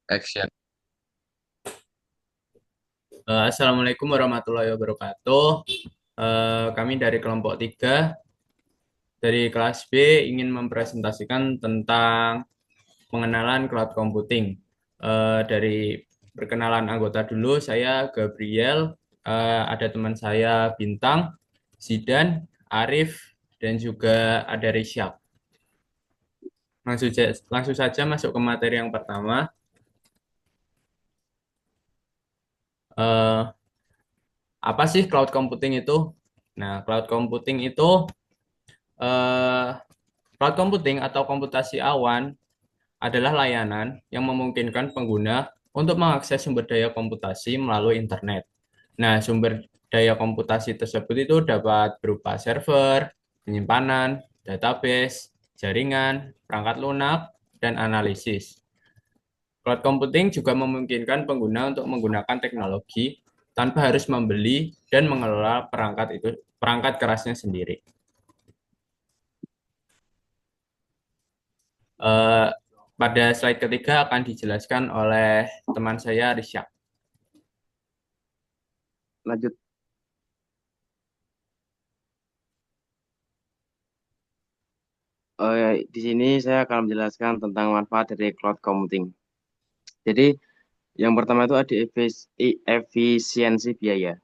Action. Assalamualaikum warahmatullahi wabarakatuh. Kami dari kelompok 3 dari kelas B ingin mempresentasikan tentang pengenalan cloud computing. Dari perkenalan anggota dulu, saya Gabriel, ada teman saya Bintang, Zidan, Arif, dan juga ada Risyak. Langsung saja masuk ke materi yang pertama. Eh, apa sih cloud computing itu? Nah, cloud computing itu eh, cloud computing atau komputasi awan adalah layanan yang memungkinkan pengguna untuk mengakses sumber daya komputasi melalui internet. Nah, sumber daya komputasi tersebut itu dapat berupa server, penyimpanan, database, jaringan, perangkat lunak, dan analisis. Cloud computing juga memungkinkan pengguna untuk menggunakan teknologi tanpa harus membeli dan mengelola perangkat kerasnya sendiri. Eh, Pada slide ketiga akan dijelaskan oleh teman saya Risyak. Lanjut. Di sini saya akan menjelaskan tentang manfaat dari cloud computing. Jadi, yang pertama itu ada efisiensi biaya.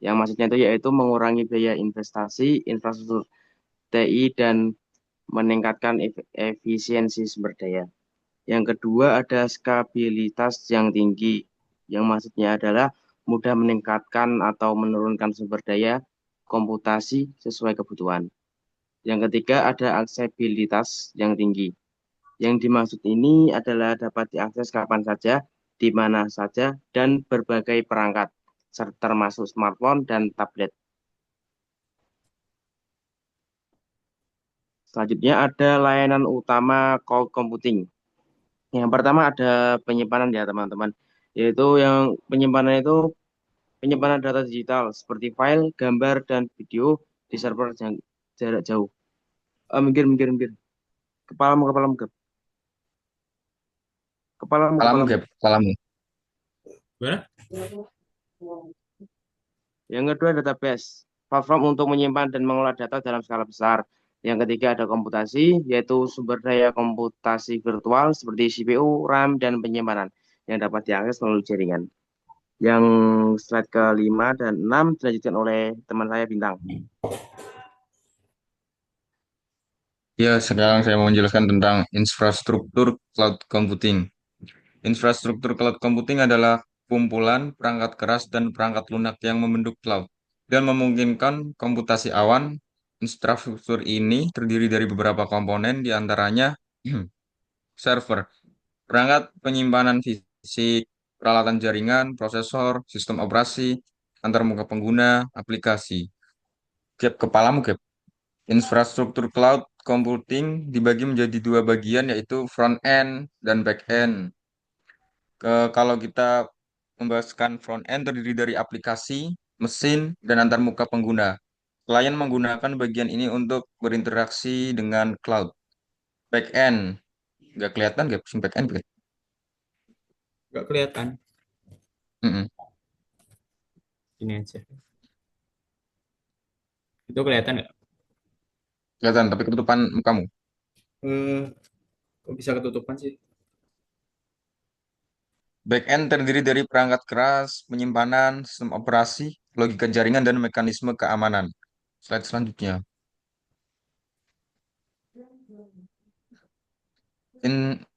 Yang maksudnya itu yaitu mengurangi biaya investasi, infrastruktur TI, dan meningkatkan efisiensi sumber daya. Yang kedua ada skabilitas yang tinggi. Yang maksudnya adalah mudah meningkatkan atau menurunkan sumber daya komputasi sesuai kebutuhan. Yang ketiga ada aksesibilitas yang tinggi. Yang dimaksud ini adalah dapat diakses kapan saja, di mana saja, dan berbagai perangkat, termasuk smartphone dan tablet. Selanjutnya ada layanan utama cloud computing. Yang pertama ada penyimpanan ya teman-teman, yaitu yang penyimpanan data digital seperti file, gambar, dan video di server jarak jauh. Minggir, minggir, minggir. Kepalamu, kepalamu, kepalamu, Kalamu, kepalamu. Gap. Kalamu. Gimana? Yang kedua, database, platform untuk menyimpan dan mengolah data dalam skala besar. Yang ketiga, ada komputasi, yaitu sumber daya komputasi virtual seperti CPU, RAM, dan penyimpanan yang dapat diakses melalui jaringan. Yang slide kelima dan enam dilanjutkan oleh teman saya Bintang. Ya, sekarang saya mau menjelaskan tentang infrastruktur cloud computing. Infrastruktur cloud computing adalah kumpulan perangkat keras dan perangkat lunak yang membentuk cloud dan memungkinkan komputasi awan. Infrastruktur ini terdiri dari beberapa komponen, di antaranya server, perangkat penyimpanan fisik, peralatan jaringan, prosesor, sistem operasi, antarmuka pengguna, aplikasi. Gap kepalamu, Gap. Infrastruktur cloud computing dibagi menjadi dua bagian, yaitu front end dan back end. Kalau kita membahaskan front end terdiri dari aplikasi, mesin, dan antarmuka pengguna. Klien menggunakan bagian ini untuk berinteraksi dengan cloud. Back end, nggak kelihatan nggak? Back end, Nggak kelihatan. mm-mm. Ini aja. Itu kelihatan nggak? Kelihatan, tapi ketutupan kamu. Eh, Kok bisa ketutupan sih? Back end terdiri dari perangkat keras, penyimpanan, sistem operasi, logika jaringan, dan mekanisme keamanan. Slide selanjutnya.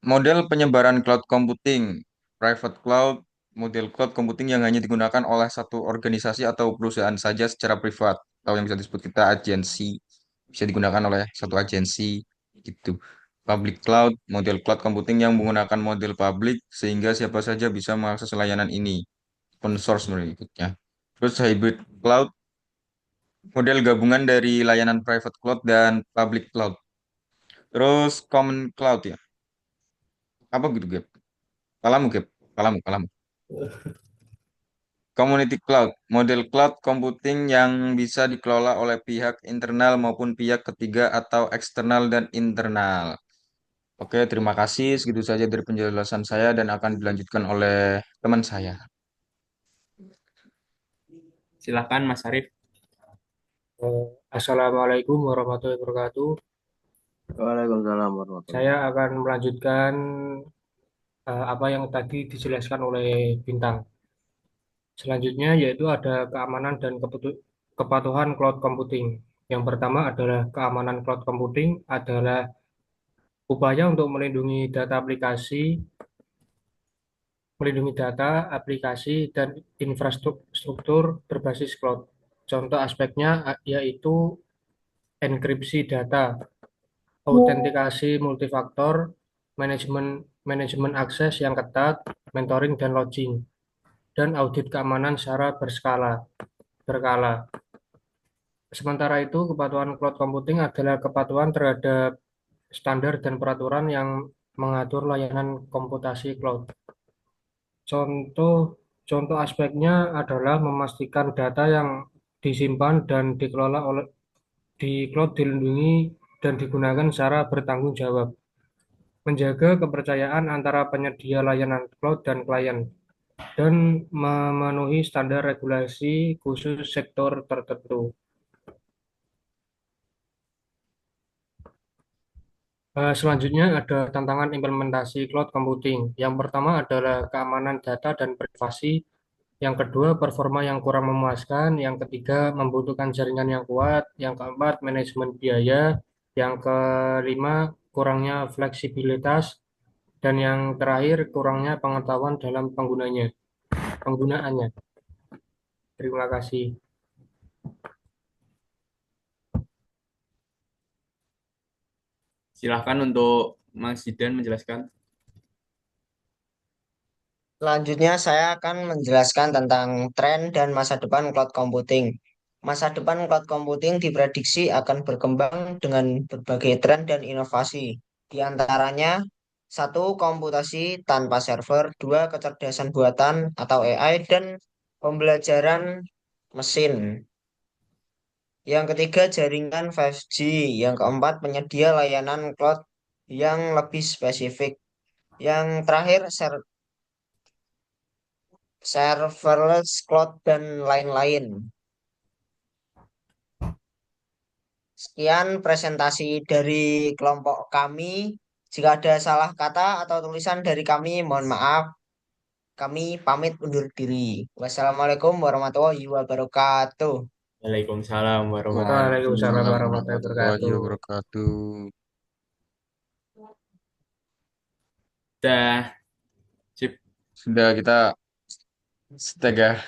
Model penyebaran cloud computing, private cloud, model cloud computing yang hanya digunakan oleh satu organisasi atau perusahaan saja secara privat, atau yang bisa disebut kita agensi, bisa digunakan oleh satu agensi, gitu. Public cloud, model cloud computing yang menggunakan model public, sehingga siapa saja bisa mengakses layanan ini, open source berikutnya. Terus hybrid cloud, model gabungan dari layanan private cloud dan public cloud. Terus common cloud ya, apa gitu, Gap? Kalamu, Gap. Kalamu. Community Cloud, model cloud computing yang bisa dikelola oleh pihak internal maupun pihak ketiga atau eksternal dan internal. Oke, terima kasih. Segitu saja dari penjelasan saya dan akan dilanjutkan oleh teman saya. Silahkan Mas Arif. Assalamualaikum warahmatullahi wabarakatuh. Waalaikumsalam warahmatullahi Saya akan melanjutkan apa yang tadi dijelaskan oleh Bintang. Selanjutnya yaitu ada keamanan dan kepatuhan cloud computing. Yang pertama adalah keamanan cloud computing adalah upaya untuk melindungi data, aplikasi, dan infrastruktur berbasis cloud. Contoh aspeknya yaitu enkripsi data, autentikasi multifaktor, manajemen manajemen akses yang ketat, mentoring dan login, dan audit keamanan secara berkala. Sementara itu, kepatuhan cloud computing adalah kepatuhan terhadap standar dan peraturan yang mengatur layanan komputasi cloud. Contoh contoh aspeknya adalah memastikan data yang disimpan dan dikelola di cloud dilindungi dan digunakan secara bertanggung jawab, menjaga kepercayaan antara penyedia layanan cloud dan klien, dan memenuhi standar regulasi khusus sektor tertentu. Selanjutnya ada tantangan implementasi cloud computing. Yang pertama adalah keamanan data dan privasi. Yang kedua, performa yang kurang memuaskan. Yang ketiga, membutuhkan jaringan yang kuat. Yang keempat, manajemen biaya. Yang kelima, kurangnya fleksibilitas. Dan yang terakhir, kurangnya pengetahuan dalam penggunaannya. Terima kasih. Silahkan untuk Mas Zidan menjelaskan. Selanjutnya, saya akan menjelaskan tentang tren dan masa depan cloud computing. Masa depan cloud computing diprediksi akan berkembang dengan berbagai tren dan inovasi. Di antaranya, satu, komputasi tanpa server, dua, kecerdasan buatan atau AI, dan pembelajaran mesin. Yang ketiga, jaringan 5G. Yang keempat, penyedia layanan cloud yang lebih spesifik. Yang terakhir, serverless cloud, dan lain-lain. Sekian presentasi dari kelompok kami. Jika ada salah kata atau tulisan dari kami, mohon maaf. Kami pamit undur diri. Wassalamualaikum warahmatullahi wabarakatuh. Waalaikumsalam warahmatullahi Waalaikumsalam Waalaikumsalam wabarakatuh. warahmatullahi warahmatullahi wabarakatuh. wabarakatuh. Dah, sip. Sudah kita setengah.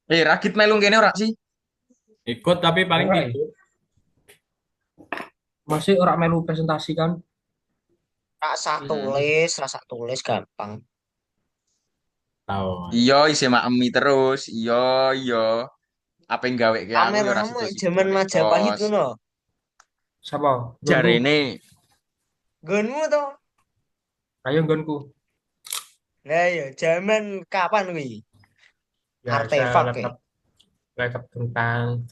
Rakit melung kene ora sih? Ikut tapi paling Ora, tidur. masih orang melu presentasi kan? Rasa tulis gampang. Tahu. Iya, isi maemi terus. Iya, iya. Apa yang gawe ke aku ya ora Kameramu sida-sida zaman nek Majapahit kos. ngono. Siapa? Gonku. Jarene Gonmu toh. Ayo gonku. Lah ya zaman kapan kuwi? Biasa Artefak ya. laptop tentang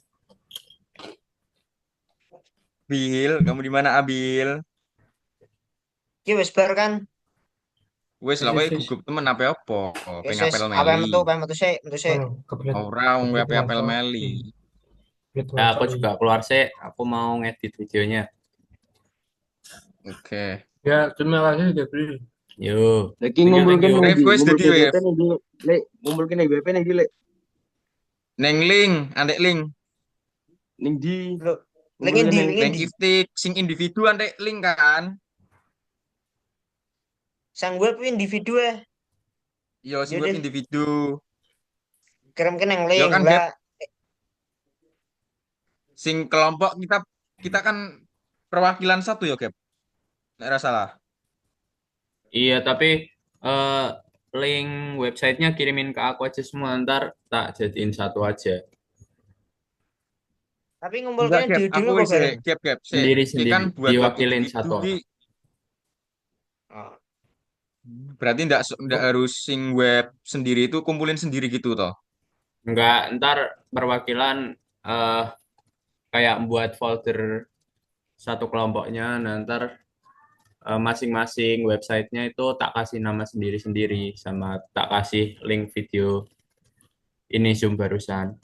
Bil, kamu di mana Abil? Ki wis bar kan? Wes lah kowe sis. gugup temen apa? Wis Pengen wis apel apa meli. metu sik, metu sik. Oh, kebelet Ora wong kebelet apel ngaco. meli. Kebelet Nah, ngaco aku iki. juga keluar sih. Aku mau ngedit videonya. Oke. Ya, terima kasih Gabriel. Yuk. Lagi Thank you, thank ngumpulkan you. nih, Request dadi ngumpulkan web. WP nih, Lek. Ngumpulkan nih WP nih, Lek. Neng link, andek link. Ning di Lho, ngumpulkan nih. Link iftik sing individu andek link kan. sang web individu ya. Yo sing web Yaudah, individu. kirimkan yang Yo link kan Gap, lah. sing kelompok kita kita kan perwakilan satu yo Gap. Nek ora salah. Iya, tapi eh, link websitenya kirimin ke aku aja semua. Ntar tak jadiin satu aja. Tapi Enggak ngumpulkannya Gap, dulu aku kok wis bareng. Gap. Ki kan Sendiri-sendiri. buat web Diwakilin individu satu ki orang. Oh. berarti ndak harus sing web sendiri itu kumpulin sendiri gitu toh. Enggak, ntar perwakilan eh kayak buat folder satu kelompoknya. Nah, ntar masing-masing websitenya itu tak kasih nama sendiri-sendiri sama tak kasih link video ini Zoom barusan.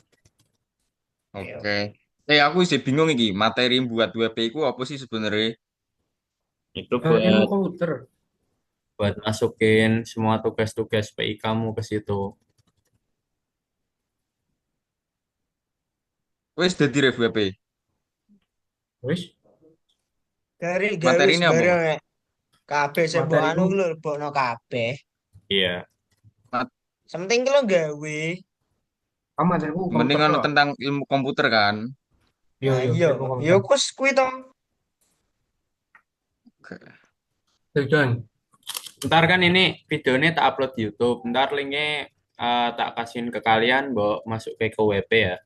Oke. Aku sih bingung iki, materi buat WP ku apa sih sebenarnya? Itu Ilmu buat komputer. buat masukin semua tugas-tugas PI kamu ke situ. Wes dadi ref WP. Wis, Gawe Materi ini apa? bareng nek kabeh sing mbok anu materiku, ku lho lebokno kabeh. Iya. Mat- Sementing ki lho gawe. materiku Mending komputer anu kok. tentang ilmu komputer kan? Yo Nah yo, iya, ilmu yo komputer. kus kuwi to. Oke. Tujuan. Ntar kan ini videonya tak upload di YouTube. Ntar linknya tak kasihin ke kalian, bawa masuk ke WP ya.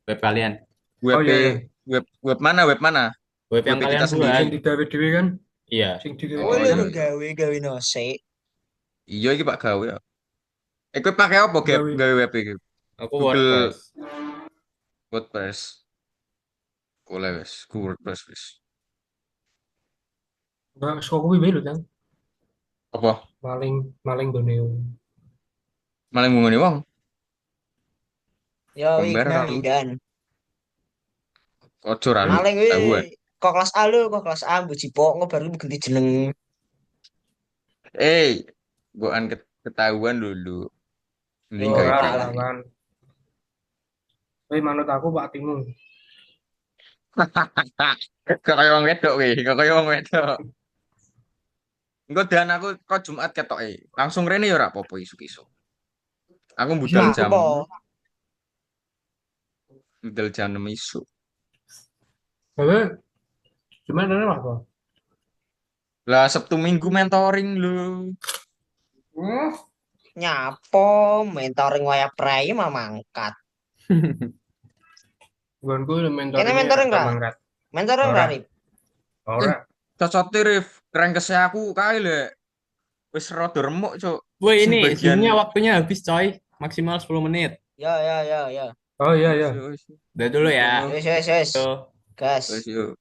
Web kalian. Oh WP iya ya. web mana? Web mana? Web yang WP kalian kita buat. sendiri. Sing digawe dhewe kan? Iya. Sing digawe Kowe Oh dhewe lho kan? iya iya. gawe no sik. Iya iki Pak gawe. Kowe pakai apa Gawe gawe WP iki? Aku Google WordPress. WordPress. Boleh wes, Google WordPress wes. enggak saka kuwi wae lho, Cang. Apa? Maling maling gone. Malah ngomongin wong, Yo komber Wignan aku. Wigdan. Ojo ra lu, Maling kuwi tahuan. kok kelas A lho, kok kelas A mbok jipok baru ganti jeneng. Bukan ketahuan dulu. Mending Oh, gawe Ora ora lah. baik. lawan. Kowe manut aku Pak Timu. Kok kaya wong wedok kowe, kok kaya wong wedok. Engko dan aku kok Jumat ketoke. Langsung rene ya ora apa-apa isuk-isuk. Aku budal Iya, Lah jam apa? budal jam 6 isuk. kowe cuman ana apa? Lah Sabtu Minggu mentoring lu. Hmm, Nyapo mentoring waya prei mah mangkat. nggonku Kene mentoringnya mentoring agak ra? mangkat. Mentoring ra, Ora, Rip? Eh, ora. cocote Rif, krengkese aku kae lek wis rada remuk, Cuk. Woi, Sing ini bagian Zoom-nya waktunya habis, coy. Maksimal 10 menit. Ya. Oh iya wis ya. wis. Udah dulu ya. Ngono. Wes. Tuh. Gas. Wis yuk.